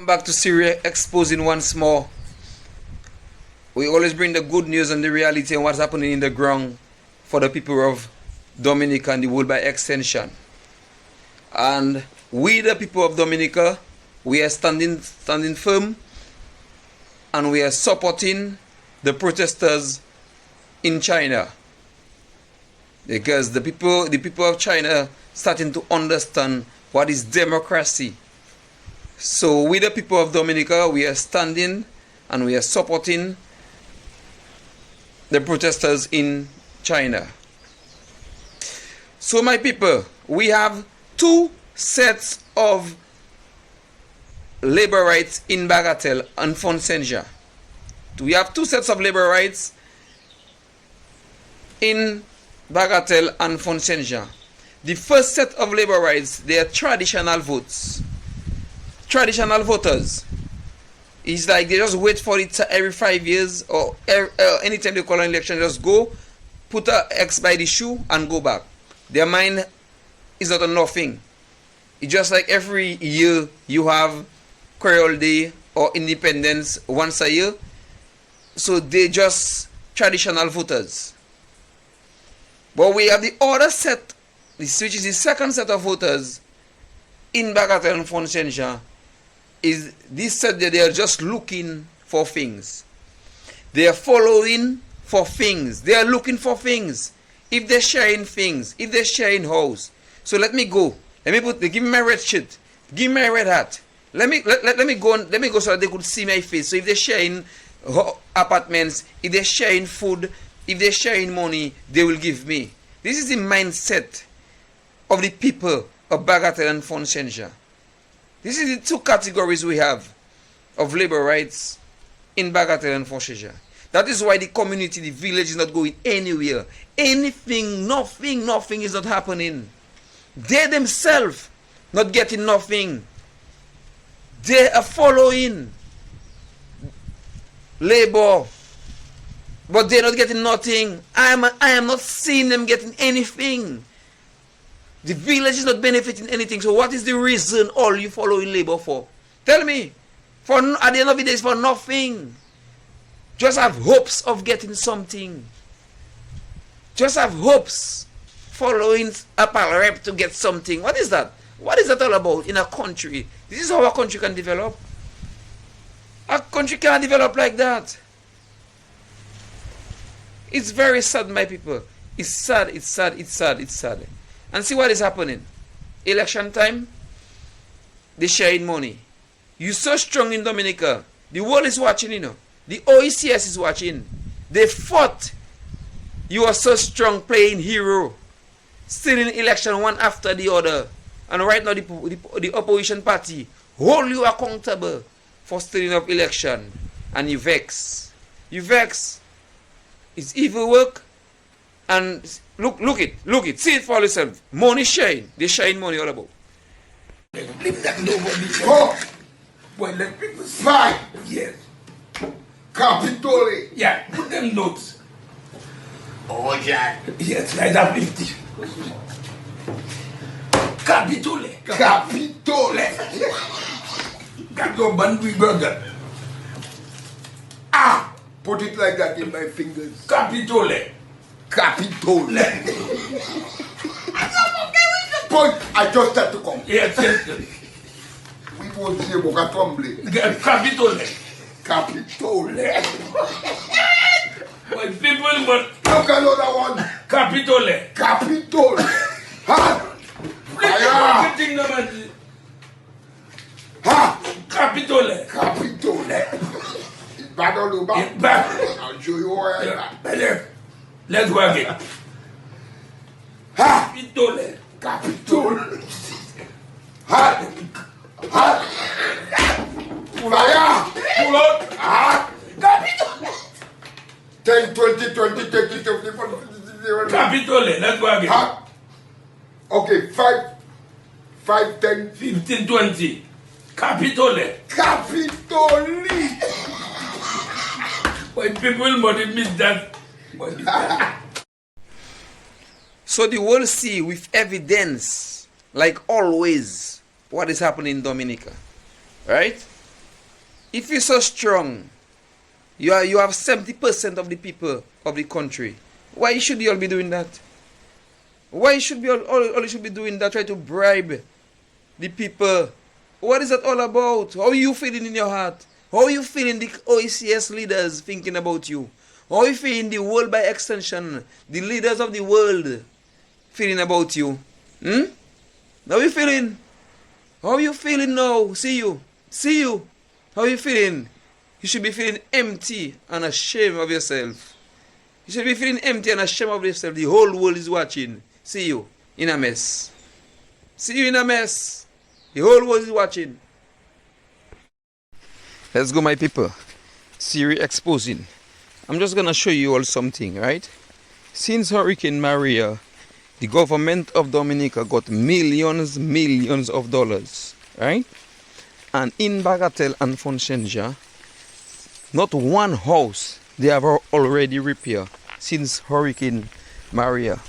Back to Siri exposing once more. We always bring the good news and the reality and what's happening in the ground for the people of Dominica and the world by extension. And we, the people of Dominica, we are standing firm and we are supporting the protesters in China, because the people of China starting to understand what is democracy. So we, the people of Dominica, we are standing and we are supporting the protesters in China. So my people, we have two sets of labor rights in Bagatelle and Fonsenja. We have two sets of labor rights in Bagatelle and Fonsenja. The first set of labor rights, they are traditional votes. Traditional voters. It's like they just wait for it every 5 years or anytime they call an election, just go, put a X by the shoe and go back. Their mind is not on nothing. It's just like every year you have Creole Day or Independence once a year. So they just traditional voters. But we have the other set, which is the second set of voters in Bagatelle and Fonsenja. Is this set that they are just looking for things. They are following for things. They are looking for things. If they're sharing things, if they're sharing house. So let me go. Give me my red shirt. Give me my red hat. Let me go so that they could see my face. So if they're sharing apartments, if they're sharing food, if they're sharing money, they will give me. This is the mindset of the people of Bagatelle and Fonsenja. This is the two categories we have of labor rights in Bagatelle and Fonsenja. That is why the community, the village is not going anywhere. Anything, nothing is not happening. They themselves not getting nothing. They are following labor, but they're not getting nothing. I am not seeing them getting anything. The village is not benefiting anything. So what is the reason all you following labor for? Tell me. At the end of the day, it's for nothing. Just have hopes of getting something. Just have hopes following a rep to get something. What is that? What is that all about in a country? This is how a country can develop. A country cannot develop like that. It's very sad, my people. It's sad, it's sad, it's sad, it's sad. And see what is happening. Election time, they sharing money. You're so strong in Dominica. The world is watching, you know. The OECS is watching. They fought. You are so strong playing hero. Stealing election one after the other. And right now the opposition party hold you accountable for stealing of election. And you vex. You vex. It's evil work. And look it. See it for yourself. Money sharing. They sharing money all about. Leave that nobody. Go. Well, let people see. Fine. Yes. Capitole. Yeah, put them notes. Oh, Jack. Yes, like that 50. Capitole. Capitole. Got your bandwi burger. Ah! Put it like that in my fingers. Capitole. Capitole. I okay with the point. I just had to come. Yes. We won't say Boca Trombley. Capitole. Capitole. My people, but look another one. Capitole. Capitole. Ha! Ha! Capitole. Capitole. Bad on the back. I'll show you where. Let's work it. Ha! Capitole. Capitole. Ha! Ha! Fire! Pull out! Ha! Capitole. 10, 20, 20, 30, 30, 40, Capitole. Let's work it. Ha! Okay, 5, 10, 15, 20. Capitole. Capitole. When people money miss that. So the world see with evidence, like always, what is happening in Dominica. Right? If you're so strong, you have 70% of the people of the country. Why should you all be doing that? Why should we all should be doing that? Try to bribe the people. What is that all about? How are you feeling in your heart? How are you feeling the OECS leaders thinking about you? How are you feeling the world by extension? The leaders of the world feeling about you? How are you feeling? How are you feeling now? See you. How are you feeling? You should be feeling empty and ashamed of yourself. You should be feeling empty and ashamed of yourself. The whole world is watching. See you in a mess. See you in a mess. The whole world is watching. Let's go, my people. Siri exposing. I'm just gonna show you all something, right? Since Hurricane Maria, the government of Dominica got millions of dollars, right? And in Bagatelle and Fonsenja, not one house they have already repaired since Hurricane Maria.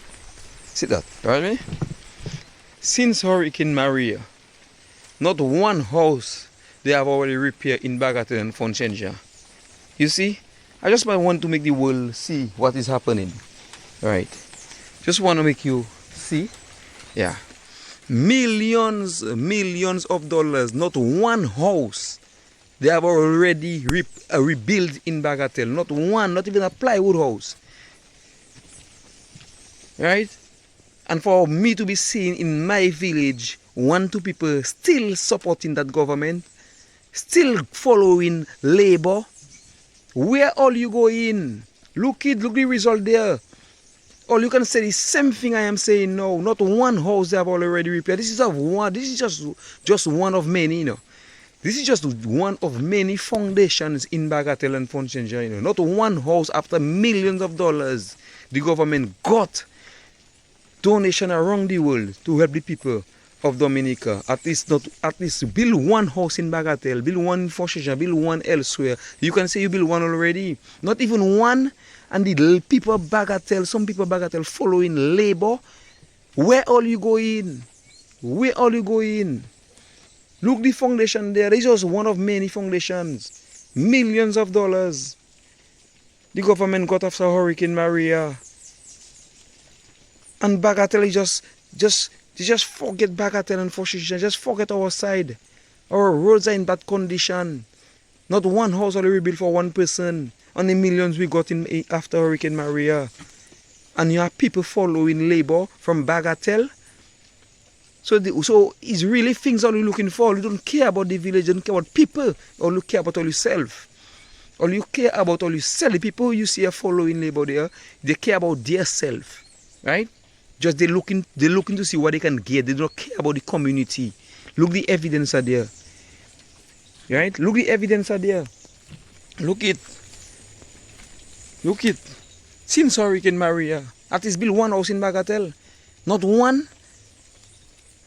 See that, right? Since Hurricane Maria, not one house they have already repaired in Bagatelle and Fonsenja. You see, I just might want to make the world see what is happening, right? Just want to make you see, yeah. Millions of dollars, not one house they have already rebuilt in Bagatelle. Not one, not even a plywood house. Right? And for me to be seen in my village, 1-2 people still supporting that government, still following labor. Where all you go in? Look the result there. All you can say the same thing I am saying now. Not one house they have already repaired. This is just one of many, you know. This is just one of many foundations in Bagatelle and Fonsenja, you know. Not one house after millions of dollars. The government got donation around the world to help the people of Dominica. At least build one house in Bagatelle, build one in Fonsenja, build one elsewhere. You can say you build one already. Not even one. And the people of Bagatelle, some people of Bagatelle following labor. Where all you go in? Where all you go in? Look the foundation there. This is just one of many foundations. Millions of dollars. The government got after Hurricane Maria. And Bagatelle is just forget Bagatelle and Fonsenja. Just forget our side. Our roads are in bad condition. Not one house only rebuilt for one person. On the millions we got in after Hurricane Maria. And you have people following labor from Bagatelle. So it's really things that you're looking for. You don't care about the village, you don't care about people. All you care about all yourself. All you care about all yourself. The people you see are following labor there, they care about their self. Right? Just they're looking to see what they can get. They don't care about the community. Look, the evidence are there. Right? Look, the evidence are there. Look it. Since Hurricane Maria, at least build one house in Bagatelle. Not one.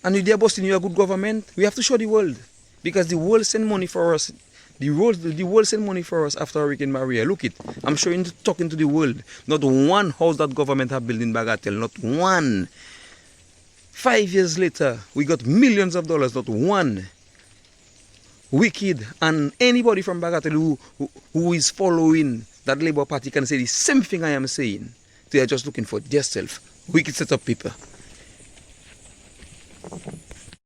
And if they're boasting you're a good government, we have to show the world. Because the world sent money for us. The world sent money for us after Hurricane Maria. Look it. I'm showing, talking to the world. Not one house that government have built in Bagatelle. Not one. 5 years later, we got millions of dollars. Not one. Wicked. And anybody from Bagatelle who is following that Labour Party can say the same thing I am saying. They are just looking for their self. Wicked set of people.